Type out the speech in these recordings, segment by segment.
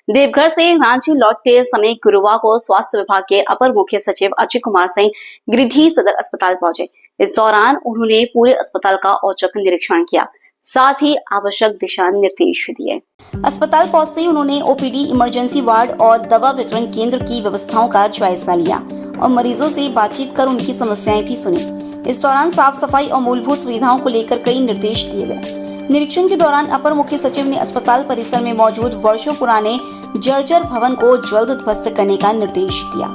देवघर से रांची लौटते समय गुरुवार को स्वास्थ्य विभाग के अपर मुख्य सचिव अजय कुमार सिंह गिरिडीह सदर अस्पताल पहुंचे। इस दौरान उन्होंने पूरे अस्पताल का औचक निरीक्षण किया, साथ ही आवश्यक दिशा निर्देश दिए। अस्पताल पहुंचते ही उन्होंने ओपीडी, इमरजेंसी वार्ड और दवा वितरण केंद्र की व्यवस्थाओं का जायजा लिया और मरीजों से बातचीत कर उनकी समस्याएं भी सुनी। इस दौरान साफ सफाई और मूलभूत सुविधाओं को लेकर कई निर्देश दिए गए। निरीक्षण के दौरान अपर मुख्य सचिव ने अस्पताल परिसर में मौजूद वर्षों पुराने जर्जर भवन को जल्द ध्वस्त करने का निर्देश दिया।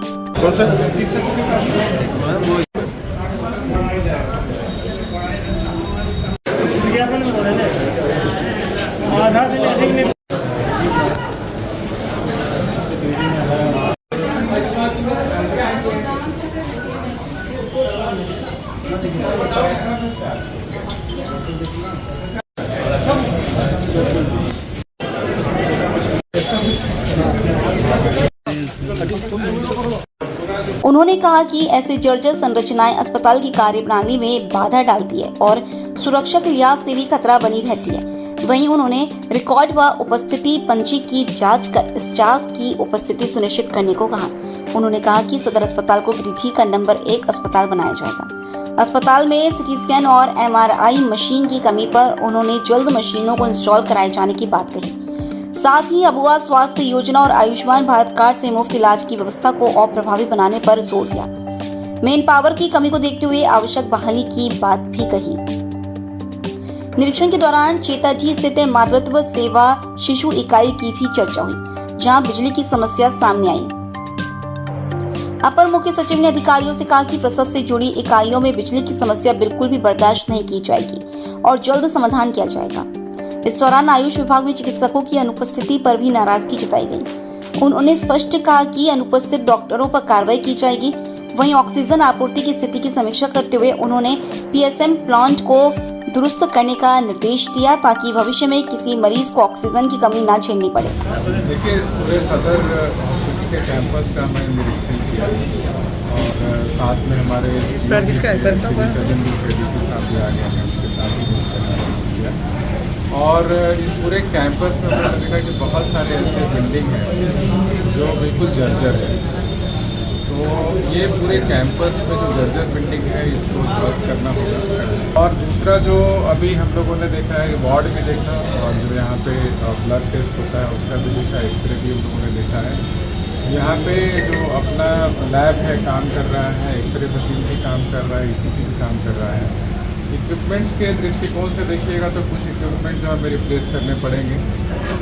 उन्होंने कहा कि ऐसे जर्जर संरचनाएं अस्पताल की कार्यप्रणाली में बाधा डालती है और सुरक्षा के लिहाज से भी खतरा बनी रहती है। वहीं उन्होंने रिकॉर्ड व उपस्थिति पंची की जांच कर स्टाफ की उपस्थिति सुनिश्चित करने को कहा। उन्होंने कहा कि सदर अस्पताल को गिरिडीह का नंबर 1 अस्पताल बनाया जाएगा। अस्पताल में सिटी स्कैन और MRI मशीन की कमी पर उन्होंने जल्द मशीनों को इंस्टॉल कराए जाने की बात कही। साथ ही अबुआ स्वास्थ्य योजना और आयुष्मान भारत कार्ड से मुफ्त इलाज की व्यवस्था को और प्रभावी बनाने पर जोर दिया। मेन पावर की कमी को देखते हुए आवश्यक बहाली की बात भी कही। निरीक्षण के दौरान चेताजी स्थित मातृत्व सेवा शिशु इकाई की भी चर्चा हुई, जहां बिजली की समस्या सामने आई। अपर मुख्य सचिव ने अधिकारियों से कहा कि प्रसव से जुड़ी इकाइयों में बिजली की समस्या बिल्कुल भी बर्दाश्त नहीं की जाएगी और जल्द समाधान किया जाएगा। इस दौरान आयुष विभाग में चिकित्सकों की अनुपस्थिति पर भी नाराजगी जताई गई। उन्होंने स्पष्ट कहा कि अनुपस्थित डॉक्टरों पर कार्रवाई की जाएगी। वहीं ऑक्सीजन आपूर्ति की स्थिति की समीक्षा करते हुए उन्होंने PSM प्लांट को दुरुस्त करने का निर्देश दिया ताकि भविष्य में किसी मरीज को ऑक्सीजन की कमी न झेलनी पड़े। देखिए, पूरे सदर के कैंपस का मैं निरीक्षण किया और साथ में हमारे सर्जन भी साहब भी आ गए हैं, उसके साथ ही निरीक्षण किया। और इस पूरे कैंपस में मैंने देखा कि बहुत सारे ऐसे बिल्डिंग हैं जो बिल्कुल जर्जर है। तो ये पूरे कैंपस में जो जर्जर बिल्डिंग है इसको ध्वस्त करना होगा। और दूसरा जो अभी हम लोगों ने देखा है, वार्ड भी देखा और जो यहाँ पे ब्लड टेस्ट होता है उसका भी देखा, एक्सरे भी हम लोगों ने देखा है। यहाँ पे जो अपना लैब है काम कर रहा है, एक्सरे मशीन भी काम कर रहा है, ECG भी काम कर रहा है। इक्विपमेंट्स के दृष्टिकोण से देखिएगा तो कुछ इक्विपमेंट जो हमें रिप्लेस करने पड़ेंगे,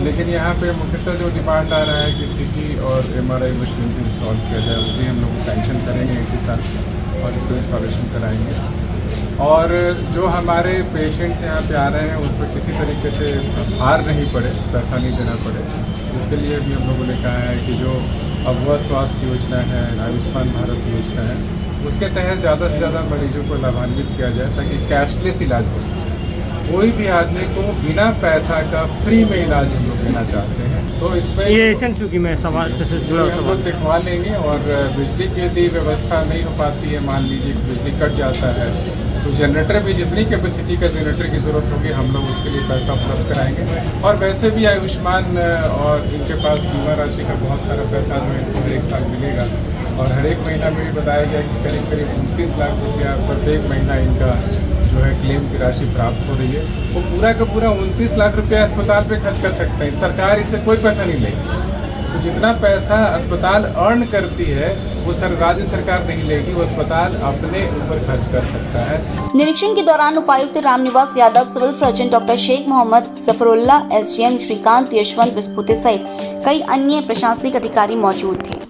लेकिन यहाँ पे मुख्यतः जो डिमांड आ रहा है कि CT और MRI मशीन भी इंस्टॉल किया जाए, वो भी हम लोग सैंक्शन करेंगे इसी साल और इसको इंस्टॉलेशन कराएंगे। और जो हमारे पेशेंट्स यहाँ पे आ रहे हैं उस पर किसी तरीके से भार नहीं पड़े, पैसा नहीं देना पड़े, इसके लिए भी हम लोगों ने कहा है कि जो अबुआ स्वास्थ्य योजना है, आयुष्मान भारत योजना है, उसके तहत ज़्यादा से ज़्यादा मरीजों को लाभान्वित किया जाए ताकि कैशलेस इलाज हो सके। कोई भी आदमी को बिना पैसा का फ्री में इलाज हम लोग देना चाहते हैं। तो इसमें ये चूँकि मैं समाज से जुड़ा सवाल दिखवा लेंगे। और बिजली की यदि व्यवस्था नहीं हो पाती है, मान लीजिए बिजली कट जाता है, तो जनरेटर भी जितनी कैपेसिटी का जनरेटर की ज़रूरत होगी हम लोग उसके लिए पैसा उपलब्ध कराएंगे। और वैसे भी आयुष्मान और इनके पास बीमा राशि का बहुत सारा पैसा जो इनको हर एक साल मिलेगा और हर एक महीना में भी बताया गया कि करीब 29 लाख रुपया प्रत्येक महीना इनका जो है क्लेम की राशि प्राप्त हो रही है। वो पूरा का पूरा 29 लाख रुपया अस्पताल पे खर्च कर सकते हैं। सरकार इससे कोई पैसा नहीं लेगी। तो जितना पैसा अस्पताल अर्न करती है वो राज्य सरकार नहीं लेगी, वो अस्पताल अपने ऊपर खर्च कर सकता है। निरीक्षण के दौरान उपायुक्त Ramniwas Yadav, civil surgeon doctor Sheikh Mohammad Zafrullah, SGM Shrikant, Yashwant Visphute सहित कई अन्य प्रशासनिक अधिकारी मौजूद थे।